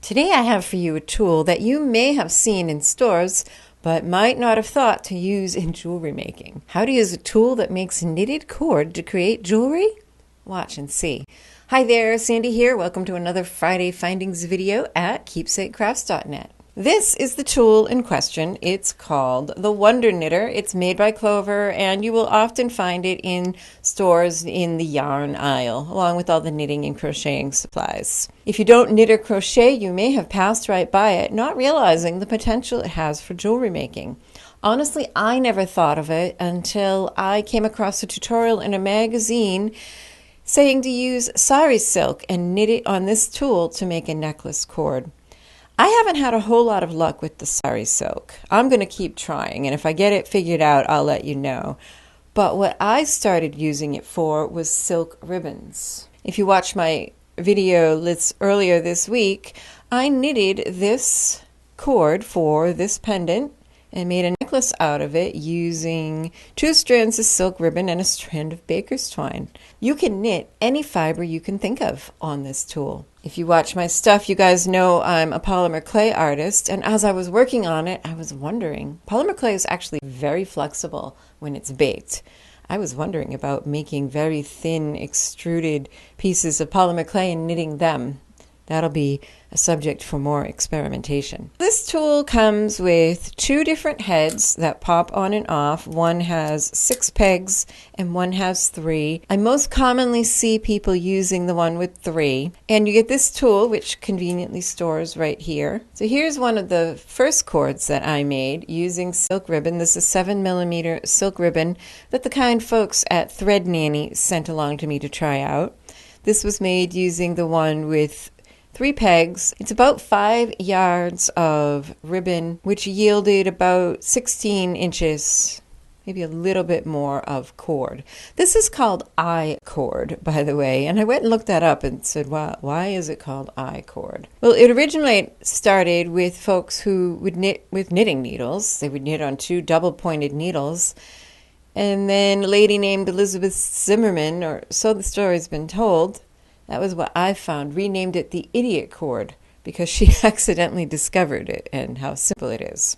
Today I have for you a tool that you may have seen in stores but might not have thought to use in jewelry making. How to use a tool that makes knitted cord to create jewelry? Watch and see. Hi there, Sandy here. Welcome to another Friday Findings video at keepsakecrafts.net. This is the tool in question. It's called the Wonder Knitter. It's made by Clover, and you will often find it in stores in the yarn aisle, along with all the knitting and crocheting supplies. If you don't knit or crochet, you may have passed right by it, not realizing the potential it has for jewelry making. Honestly, I never thought of it until I came across a tutorial in a magazine saying to use sari silk and knit it on this tool to make a necklace cord. I haven't had a whole lot of luck with the sari silk. I'm going to keep trying, and if I get it figured out, I'll let you know. But what I started using it for was silk ribbons. If you watched my video earlier this week, I knitted this cord for this pendant and made a necklace out of it using 2 strands of silk ribbon and a strand of baker's twine. You can knit any fiber you can think of on this tool. If you watch my stuff, you guys know I'm a polymer clay artist, and as I was working on it, I was wondering, polymer clay is actually very flexible when it's baked. I was wondering about making very thin extruded pieces of polymer clay and knitting them. That'll be a subject for more experimentation. This tool comes with 2 different heads that pop on and off. One has 6 pegs and one has 3. I most commonly see people using the one with 3. And you get this tool, which conveniently stores right here. So here's one of the first cords that I made using silk ribbon. This is 7mm silk ribbon that the kind folks at Thread Nanny sent along to me to try out. This was made using the one with 3 pegs. It's about 5 yards of ribbon, which yielded about 16 inches, maybe a little bit more of cord. This is called I cord, by the way, and I went and looked that up and said, wow, why is it called I cord? Well, it originally started with folks who would knit with knitting needles. They would knit on 2 double-pointed needles. And then a lady named Elizabeth Zimmerman, or so the story's been told, that was what I found, renamed it the idiot cord because she accidentally discovered it and how simple it is.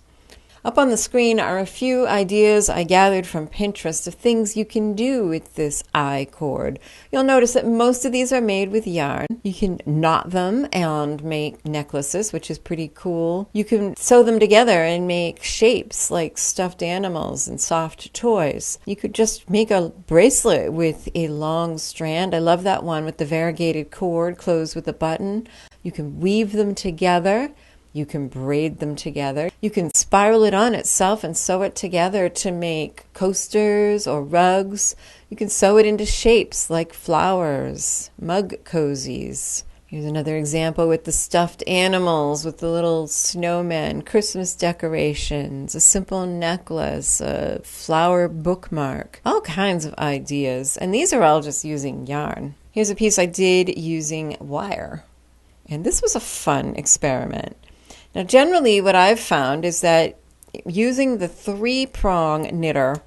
Up on the screen are a few ideas I gathered from Pinterest of things you can do with this I cord. You'll notice that most of these are made with yarn. You can knot them and make necklaces, which is pretty cool. You can sew them together and make shapes like stuffed animals and soft toys. You could just make a bracelet with a long strand. I love that one with the variegated cord closed with a button. You can weave them together. You can braid them together. You can spiral it on itself and sew it together to make coasters or rugs. You can sew it into shapes like flowers, mug cozies. Here's another example with the stuffed animals, with the little snowmen, Christmas decorations, a simple necklace, a flower bookmark, all kinds of ideas. And these are all just using yarn. Here's a piece I did using wire. And this was a fun experiment. Now, generally what I've found is that using the 3-prong knitter,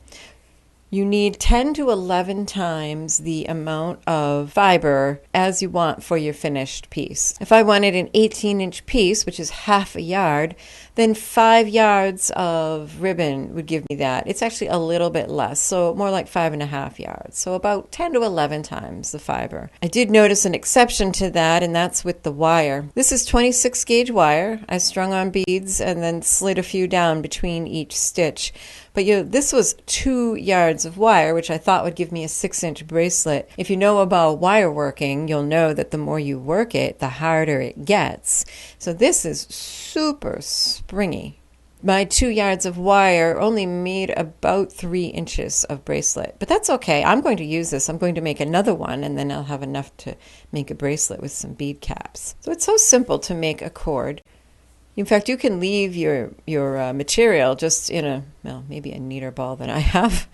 you need 10 to 11 times the amount of fiber as you want for your finished piece. If I wanted an 18-inch piece, which is half a yard, then 5 yards of ribbon would give me that. It's actually a little bit less, so more like 5.5 yards. So about 10 to 11 times the fiber. I did notice an exception to that, and that's with the wire. This is 26 gauge wire. I strung on beads and then slid a few down between each stitch. But this was 2 yards of wire, which I thought would give me a 6-inch bracelet. If you know about wire working, you'll know that the more you work it, the harder it gets. So this is super springy. My 2 yards of wire only made about 3 inches of bracelet. But that's okay. I'm going to use this. I'm going to make another one, and then I'll have enough to make a bracelet with some bead caps. So it's so simple to make a cord. In fact, you can leave your material just in maybe a neater ball than I have.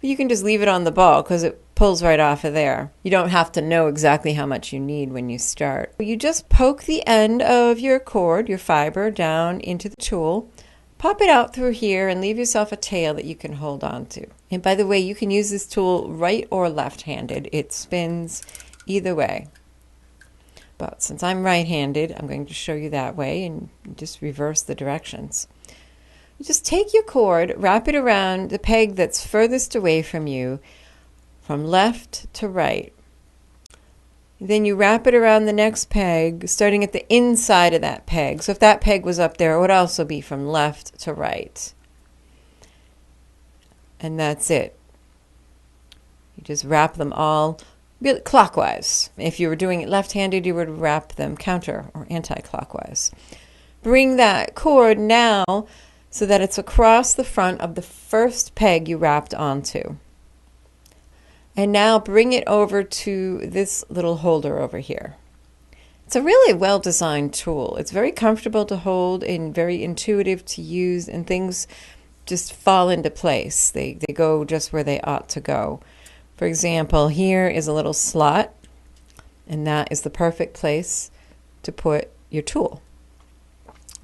But you can just leave it on the ball because it pulls right off of there. You don't have to know exactly how much you need when you start. You just poke the end of your cord, your fiber, down into the tool. Pop it out through here and leave yourself a tail that you can hold on to. And by the way, you can use this tool right or left-handed. It spins either way. But since I'm right-handed, I'm going to show you that way and just reverse the directions. You just take your cord, wrap it around the peg that's furthest away from you, from left to right. Then you wrap it around the next peg, starting at the inside of that peg. So if that peg was up there, it would also be from left to right. And that's it. You just wrap them all clockwise. If you were doing it left-handed, you would wrap them counter or anti-clockwise. Bring that cord now so that it's across the front of the first peg you wrapped onto. And now bring it over to this little holder over here. It's a really well-designed tool. It's very comfortable to hold and very intuitive to use, and things just fall into place. They go just where they ought to go. For example, here is a little slot, and that is the perfect place to put your tool.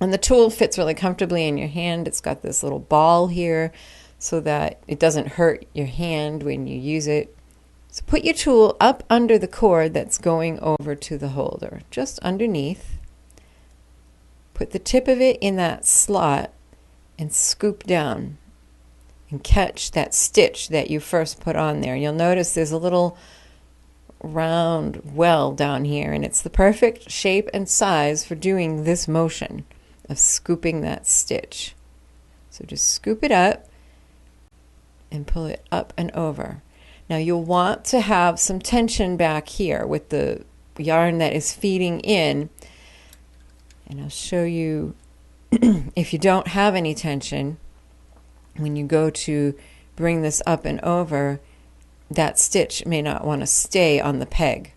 And the tool fits really comfortably in your hand. It's got this little ball here so that it doesn't hurt your hand when you use it. So put your tool up under the cord that's going over to the holder, just underneath. Put the tip of it in that slot and scoop down and catch that stitch that you first put on there. You'll notice there's a little round well down here, and it's the perfect shape and size for doing this motion of scooping that stitch. So just scoop it up and pull it up and over. Now you'll want to have some tension back here with the yarn that is feeding in, and I'll show you if you don't have any tension, when you go to bring this up and over, that stitch may not want to stay on the peg.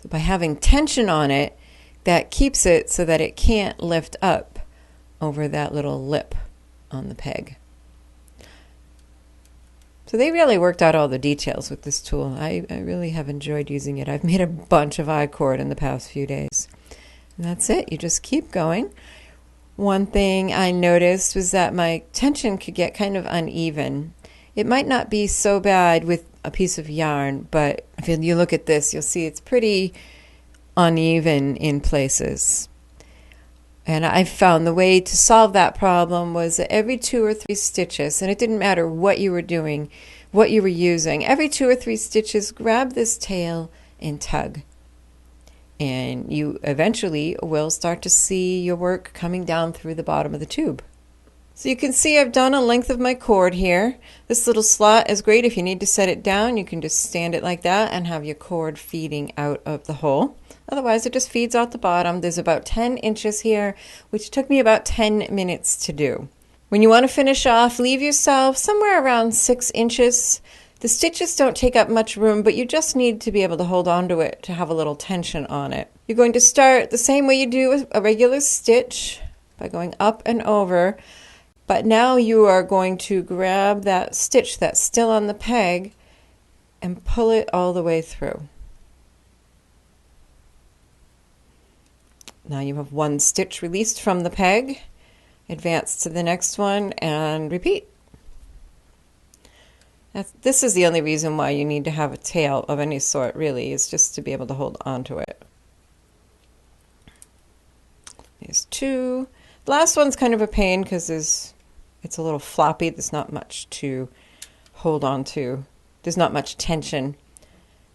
So by having tension on it, that keeps it so that it can't lift up over that little lip on the peg. So they really worked out all the details with this tool. I really have enjoyed using it. I've made a bunch of I-cord in the past few days. And that's it. You just keep going. One thing I noticed was that my tension could get kind of uneven. It might not be so bad with a piece of yarn, but if you look at this, you'll see it's pretty uneven in places. And I found the way to solve that problem was that every 2 or 3 stitches, and it didn't matter what you were doing, what you were using, every 2 or 3 stitches, grab this tail and tug. And you eventually will start to see your work coming down through the bottom of the tube. So you can see I've done a length of my cord here. This little slot is great if you need to set it down. You can just stand it like that and have your cord feeding out of the hole. Otherwise, it just feeds out the bottom. There's about 10 inches here, which took me about 10 minutes to do. When you want to finish off, leave yourself somewhere around 6 inches. The stitches don't take up much room, but you just need to be able to hold on to it to have a little tension on it. You're going to start the same way you do with a regular stitch by going up and over, but now you are going to grab that stitch that's still on the peg and pull it all the way through. Now you have one stitch released from the peg. Advance to the next one and repeat. This is the only reason why you need to have a tail of any sort, really, is just to be able to hold on to it. There's 2. The last one's kind of a pain because it's a little floppy. There's not much to hold on to. There's not much tension,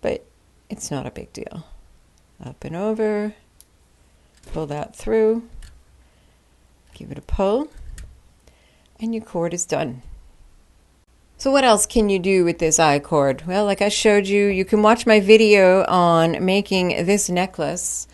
but it's not a big deal. Up and over. Pull that through, give it a pull, and your cord is done. So what else can you do with this I-cord? Well, like I showed you, you can watch my video on making this necklace.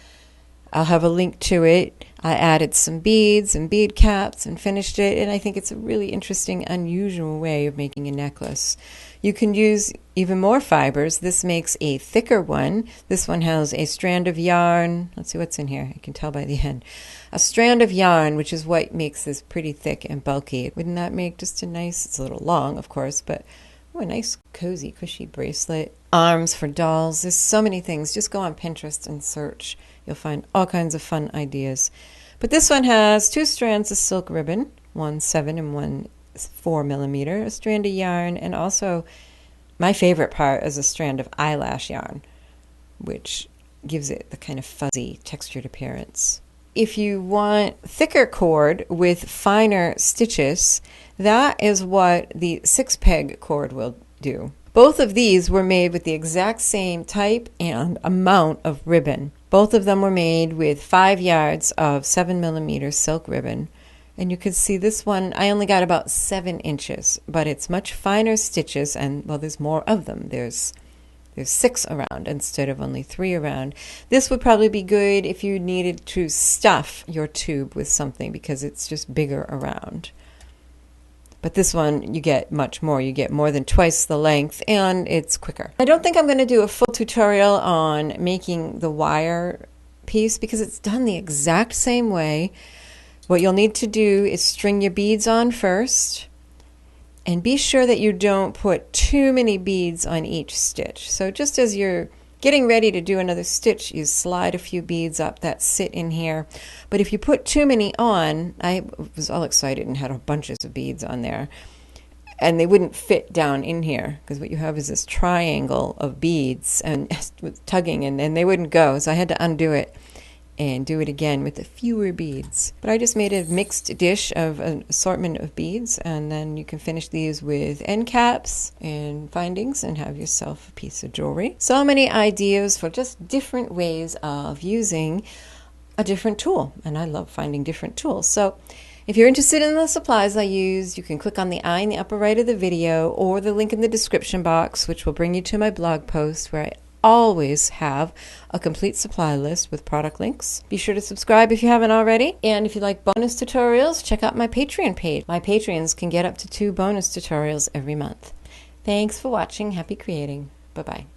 I'll have a link to it. I added some beads and bead caps and finished it, and I think it's a really interesting, unusual way of making a necklace. You can use even more fibers. This makes a thicker one. This one has a strand of yarn. Let's see what's in here. I can tell by the end. A strand of yarn, which is what makes this pretty thick and bulky. Wouldn't that make just a nice, it's a little long, of course, but a nice, cozy, cushy bracelet. Arms for dolls. There's so many things. Just go on Pinterest and search. You'll find all kinds of fun ideas. But this one has 2 strands of silk ribbon, one 7 and one 4 millimeter, a strand of yarn, and also my favorite part is a strand of eyelash yarn, which gives it the kind of fuzzy textured appearance. If you want thicker cord with finer stitches, that is what the 6-peg cord will do. Both of these were made with the exact same type and amount of ribbon. Both of them were made with 5 yards of 7mm silk ribbon. And you can see this one, I only got about 7 inches, but it's much finer stitches, and well, there's more of them. There's 6 around instead of only 3 around. This would probably be good if you needed to stuff your tube with something because it's just bigger around. But this one, you get much more. You get more than twice the length, and it's quicker. I don't think I'm going to do a full tutorial on making the wire piece because it's done the exact same way. What you'll need to do is string your beads on first, and be sure that you don't put too many beads on each stitch. So just as you're getting ready to do another stitch, you slide a few beads up that sit in here. But if you put too many on, I was all excited and had bunches of beads on there, and they wouldn't fit down in here because what you have is this triangle of beads and with tugging, and they wouldn't go. So I had to undo it and do it again with the fewer beads. But I just made a mixed dish of an assortment of beads, and then you can finish these with end caps and findings and have yourself a piece of jewelry. So many ideas for just different ways of using a different tool, and I love finding different tools. So if you're interested in the supplies I use, you can click on the eye in the upper right of the video or the link in the description box, which will bring you to my blog post where I always have a complete supply list with product links. Be sure to subscribe if you haven't already. And if you like bonus tutorials, check out my Patreon page. My Patreons can get up to 2 bonus tutorials every month. Thanks for watching. Happy creating. Bye-bye.